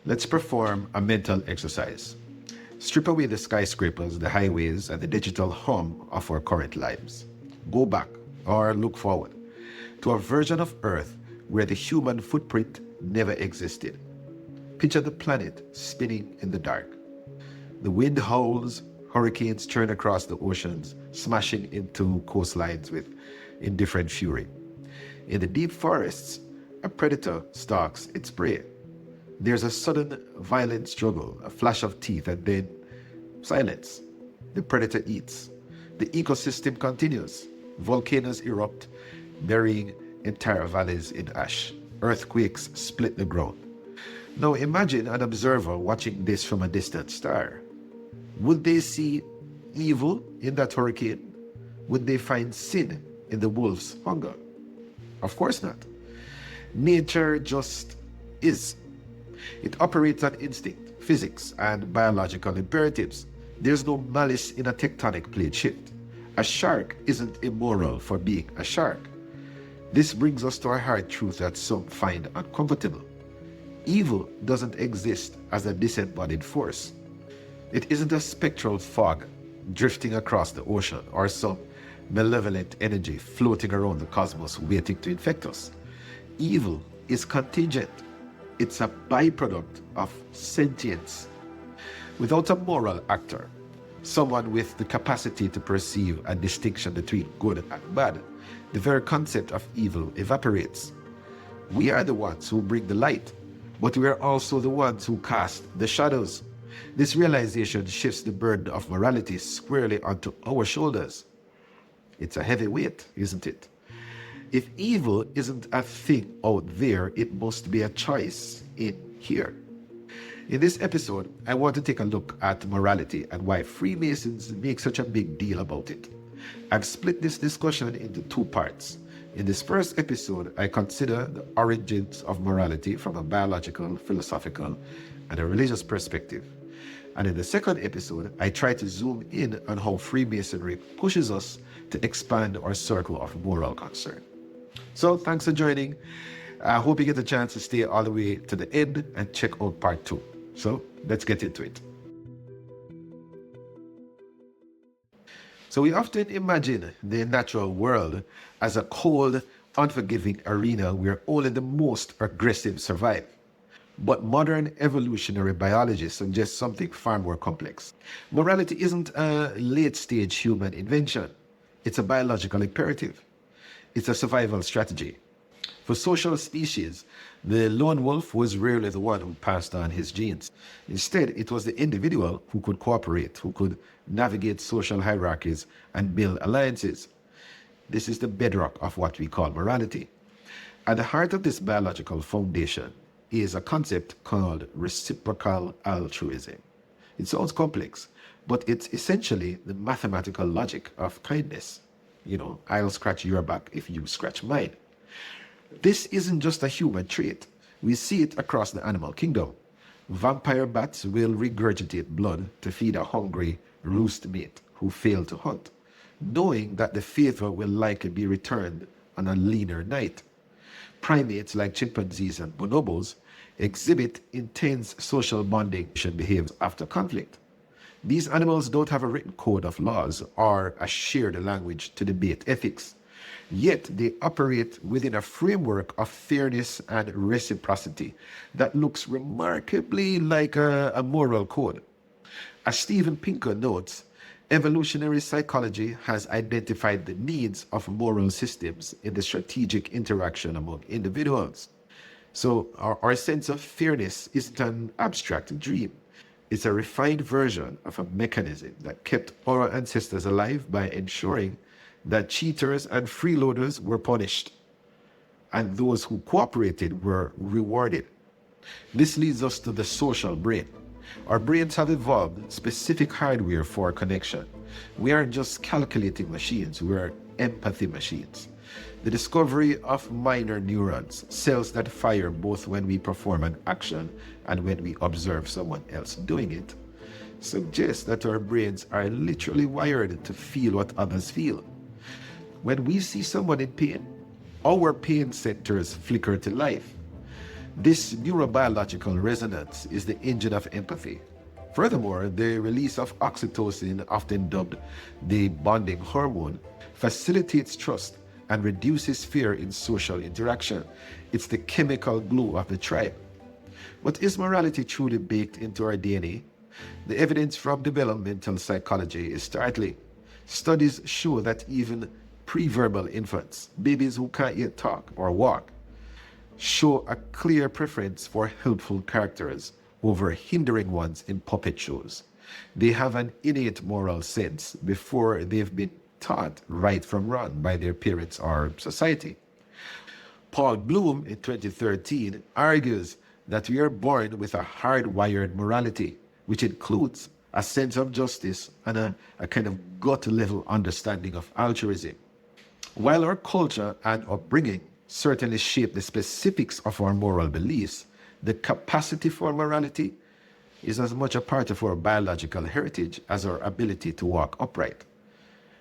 Let's perform a mental exercise. Strip away the skyscrapers, the highways, and the digital hum of our current lives. Go back, or look forward, to a version of Earth where the human footprint never existed. Picture the planet spinning in the dark. The wind howls, hurricanes churn across the oceans, smashing into coastlines with indifferent fury. In the deep forests, a predator stalks its prey. There's a sudden violent struggle, a flash of teeth, and then silence. The predator eats. The ecosystem continues. Volcanoes erupt, burying entire valleys in ash. Earthquakes split the ground. Now imagine an observer watching this from a distant star. Would they see evil in that hurricane? Would they find sin in the wolf's hunger? Of course not. Nature just is. It operates on instinct, physics, and biological imperatives. There's no malice in a tectonic plate shift. A shark isn't immoral for being a shark. This brings us to a hard truth that some find uncomfortable. Evil doesn't exist as a disembodied force. It isn't a spectral fog drifting across the ocean or some malevolent energy floating around the cosmos waiting to infect us. Evil is contingent. It's a byproduct of sentience. Without a moral actor, someone with the capacity to perceive a distinction between good and bad, the very concept of evil evaporates. We are the ones who bring the light, but we are also the ones who cast the shadows. This realization shifts the burden of morality squarely onto our shoulders. It's a heavy weight, isn't it? If evil isn't a thing out there, it must be a choice in here. In this episode, I want to take a look at morality and why Freemasons make such a big deal about it. I've split this discussion into two parts. In this first episode, I consider the origins of morality from a biological, philosophical, and a religious perspective. And in the second episode, I try to zoom in on how Freemasonry pushes us to expand our circle of moral concern. So thanks for joining. I hope you get a chance to stay all the way to the end and check out part 2. So let's get into it. So we often imagine the natural world as a cold, unforgiving arena where only the most aggressive survive. But modern evolutionary biology suggests something far more complex. Morality isn't a late-stage human invention. It's a biological imperative. It's a survival strategy. For social species, the lone wolf was rarely the one who passed on his genes. Instead, it was the individual who could cooperate, who could navigate social hierarchies and build alliances. This is the bedrock of what we call morality. At the heart of this biological foundation is a concept called reciprocal altruism. It sounds complex, but it's essentially the mathematical logic of kindness. I'll scratch your back if you scratch mine. This isn't just a human trait. We see it across the animal kingdom. Vampire bats will regurgitate blood to feed a hungry roost mate who failed to hunt, knowing that the favor will likely be returned on a leaner night. Primates like chimpanzees and bonobos exhibit intense social bonding behaviors after conflict. These animals don't have a written code of laws or a shared language to debate ethics, yet they operate within a framework of fairness and reciprocity that looks remarkably like a moral code. As Steven Pinker notes, evolutionary psychology has identified the needs of moral systems in the strategic interaction among individuals. So our sense of fairness isn't an abstract dream. It's a refined version of a mechanism that kept our ancestors alive by ensuring that cheaters and freeloaders were punished, and those who cooperated were rewarded. This leads us to the social brain. Our brains have evolved specific hardware for connection. We aren't just calculating machines, we are empathy machines. The discovery of minor neurons, cells that fire both when we perform an action and when we observe someone else doing it, suggests that our brains are literally wired to feel what others feel. When we see someone in pain, our pain centers flicker to life. This neurobiological resonance is the engine of empathy. Furthermore, the release of oxytocin, often dubbed the bonding hormone, facilitates trust and reduces fear in social interaction. It's the chemical glue of the tribe. But is morality truly baked into our DNA? The evidence from developmental psychology is startling. Studies show that even pre-verbal infants, babies who can't yet talk or walk, show a clear preference for helpful characters over hindering ones in puppet shows. They have an innate moral sense before they've been taught right from wrong by their parents or society. Paul Bloom in 2013 argues that we are born with a hardwired morality, which includes a sense of justice and a kind of gut-level understanding of altruism. While our culture and upbringing certainly shape the specifics of our moral beliefs, the capacity for morality is as much a part of our biological heritage as our ability to walk upright.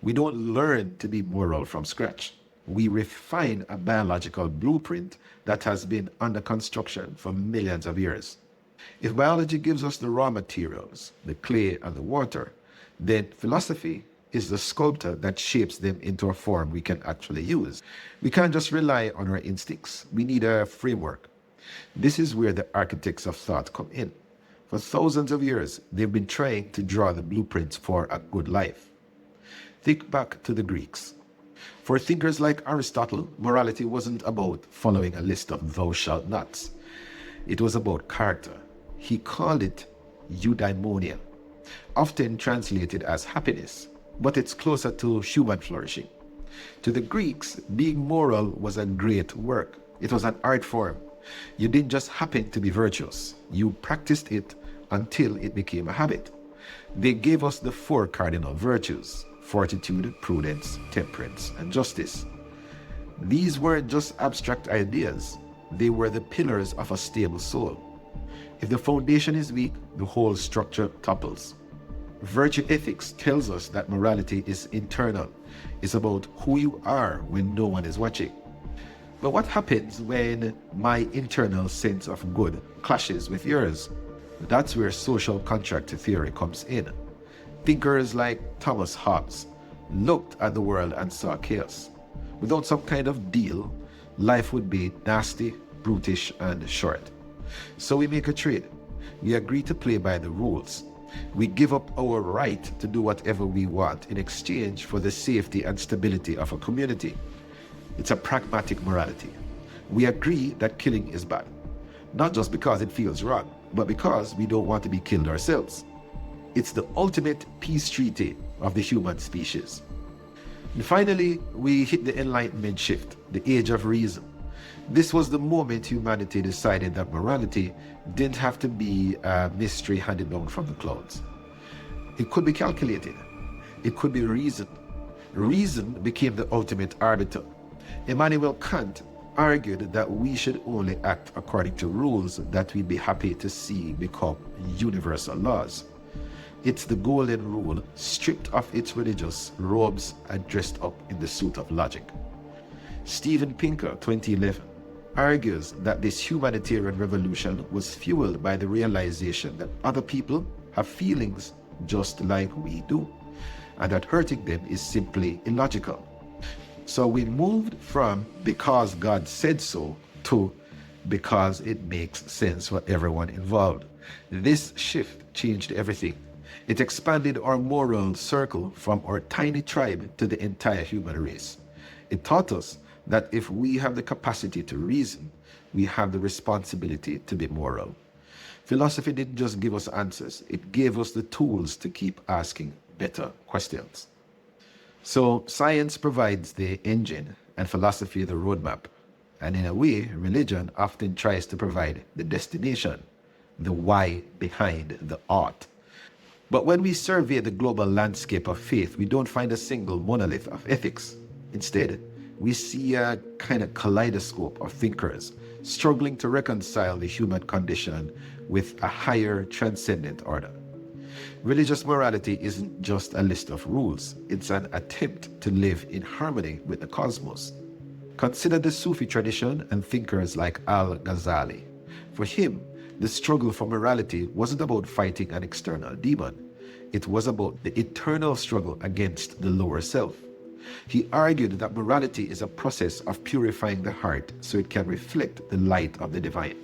We don't learn to be moral from scratch. We refine a biological blueprint that has been under construction for millions of years. If biology gives us the raw materials, the clay and the water, then philosophy is the sculptor that shapes them into a form we can actually use. We can't just rely on our instincts. We need a framework. This is where the architects of thought come in. For thousands of years, they've been trying to draw the blueprints for a good life. Think back to the Greeks. For thinkers like Aristotle, morality wasn't about following a list of thou shalt nots. It was about character. He called it eudaimonia, often translated as happiness, but it's closer to human flourishing. To the Greeks, being moral was a great work. It was an art form. You didn't just happen to be virtuous. You practiced it until it became a habit. They gave us the four cardinal virtues: fortitude, prudence, temperance, and justice. These weren't just abstract ideas. They were the pillars of a stable soul. If the foundation is weak, the whole structure topples. Virtue ethics tells us that morality is internal. It's about who you are when no one is watching. But what happens when my internal sense of good clashes with yours? That's where social contract theory comes in. Thinkers like Thomas Hobbes looked at the world and saw chaos. Without some kind of deal, life would be nasty, brutish, and short. So we make a trade. We agree to play by the rules. We give up our right to do whatever we want in exchange for the safety and stability of a community. It's a pragmatic morality. We agree that killing is bad, not just because it feels wrong, but because we don't want to be killed ourselves. It's the ultimate peace treaty of the human species. And finally, we hit the Enlightenment shift, the age of reason. This was the moment humanity decided that morality didn't have to be a mystery handed down from the clouds. It could be calculated. It could be reasoned. Reason became the ultimate arbiter. Immanuel Kant argued that we should only act according to rules that we'd be happy to see become universal laws. It's the golden rule, stripped of its religious robes and dressed up in the suit of logic. Steven Pinker, 2011, argues that this humanitarian revolution was fueled by the realization that other people have feelings just like we do, and that hurting them is simply illogical. So we moved from because God said so to because it makes sense for everyone involved. This shift changed everything. It expanded our moral circle from our tiny tribe to the entire human race. It taught us that if we have the capacity to reason, we have the responsibility to be moral. Philosophy didn't just give us answers, it gave us the tools to keep asking better questions. So science provides the engine and philosophy the roadmap. And in a way, religion often tries to provide the destination, the why behind the art. But when we survey the global landscape of faith, we don't find a single monolith of ethics. Instead, we see a kind of kaleidoscope of thinkers struggling to reconcile the human condition with a higher transcendent order. Religious morality isn't just a list of rules, it's an attempt to live in harmony with the cosmos. Consider the Sufi tradition and thinkers like Al-Ghazali. For him, the struggle for morality wasn't about fighting an external demon. It was about the eternal struggle against the lower self. He argued that morality is a process of purifying the heart so it can reflect the light of the divine.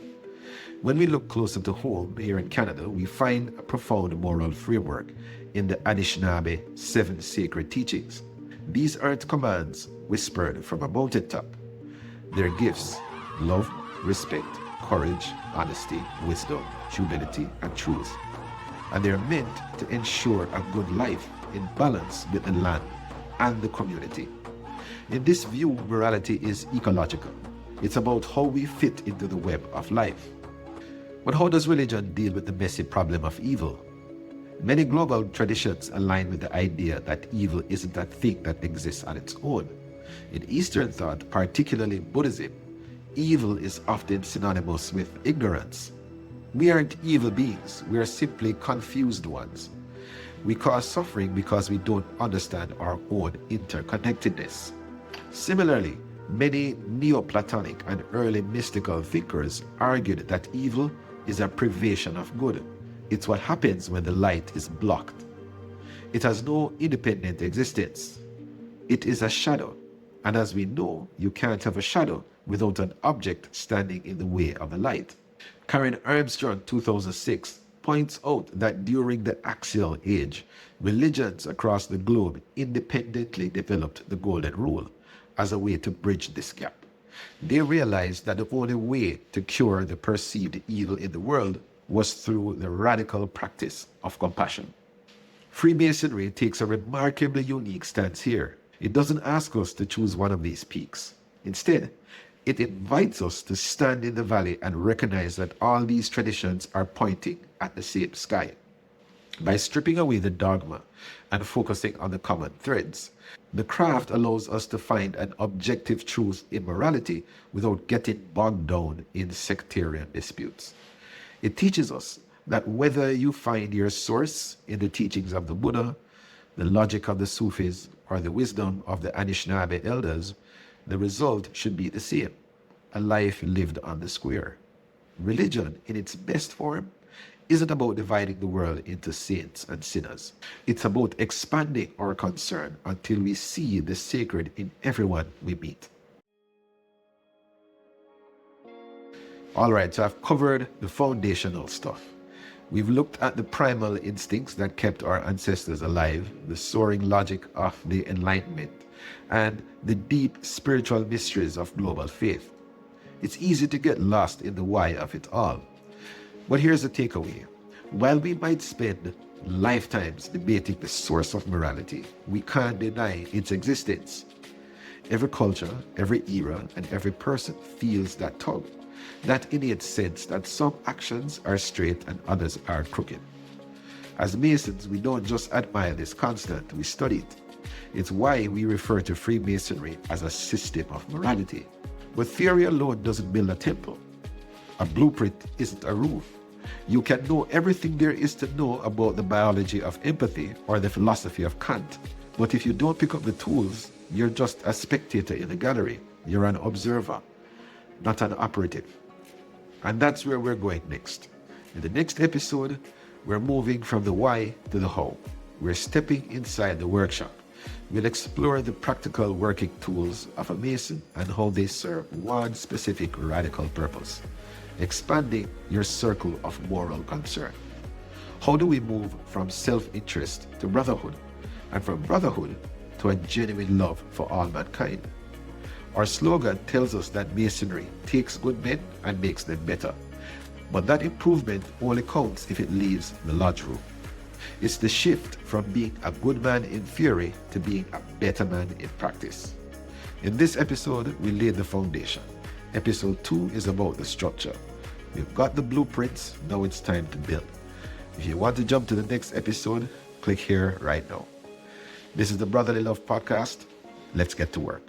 When we look closer to home here in Canada, we find a profound moral framework in the Anishinaabe Seven Sacred Teachings. These aren't commands whispered from a mountaintop. They're gifts: love, respect, courage, honesty, wisdom, humility, and truth. And they're meant to ensure a good life in balance with the land and the community. In this view, morality is ecological. It's about how we fit into the web of life. But how does religion deal with the messy problem of evil? Many global traditions align with the idea that evil isn't a thing that exists on its own. In Eastern thought, particularly Buddhism, evil is often synonymous with ignorance. We aren't evil beings, we are simply confused ones. We cause suffering because we don't understand our own interconnectedness. Similarly, many Neoplatonic and early mystical thinkers argued that evil is a privation of good. It's what happens when the light is blocked. It has no independent existence. It is a shadow, and as we know, you can't have a shadow without an object standing in the way of the light. Karen Armstrong, 2006, points out that during the Axial Age, religions across the globe independently developed the Golden Rule as a way to bridge this gap. They realized that the only way to cure the perceived evil in the world was through the radical practice of compassion. Freemasonry takes a remarkably unique stance here. It doesn't ask us to choose one of these peaks. Instead, it invites us to stand in the valley and recognize that all these traditions are pointing at the same sky. By stripping away the dogma and focusing on the common threads, the craft allows us to find an objective truth in morality without getting bogged down in sectarian disputes. It teaches us that whether you find your source in the teachings of the Buddha, the logic of the Sufis, or the wisdom of the Anishinaabe elders, the result should be the same: a life lived on the square. Religion, in its best form, isn't about dividing the world into saints and sinners. It's about expanding our concern until we see the sacred in everyone we meet. Alright, so I've covered the foundational stuff. We've looked at the primal instincts that kept our ancestors alive, the soaring logic of the Enlightenment, and the deep spiritual mysteries of global faith. It's easy to get lost in the why of it all. But here's the takeaway. While we might spend lifetimes debating the source of morality, we can't deny its existence. Every culture, every era, and every person feels that tug, that innate sense that some actions are straight and others are crooked. As Masons, we don't just admire this constant, we study it. It's why we refer to Freemasonry as a system of morality. But theory alone doesn't build a temple. A blueprint isn't a roof. You can know everything there is to know about the biology of empathy or the philosophy of Kant. But if you don't pick up the tools, you're just a spectator in the gallery. You're an observer, not an operative. And that's where we're going next. In the next episode, we're moving from the why to the how. We're stepping inside the workshop. We'll explore the practical working tools of a Mason and how they serve one specific radical purpose: expanding your circle of moral concern. How do we move from self-interest to brotherhood, and from brotherhood to a genuine love for all mankind? Our slogan tells us that Masonry takes good men and makes them better. But that improvement only counts if it leaves the lodge room. It's the shift from being a good man in theory to being a better man in practice. In this episode, we laid the foundation. Episode 2 is about the structure. We've got the blueprints, now it's time to build. If you want to jump to the next episode, click here right now. This is the Brotherly Love Podcast. Let's get to work.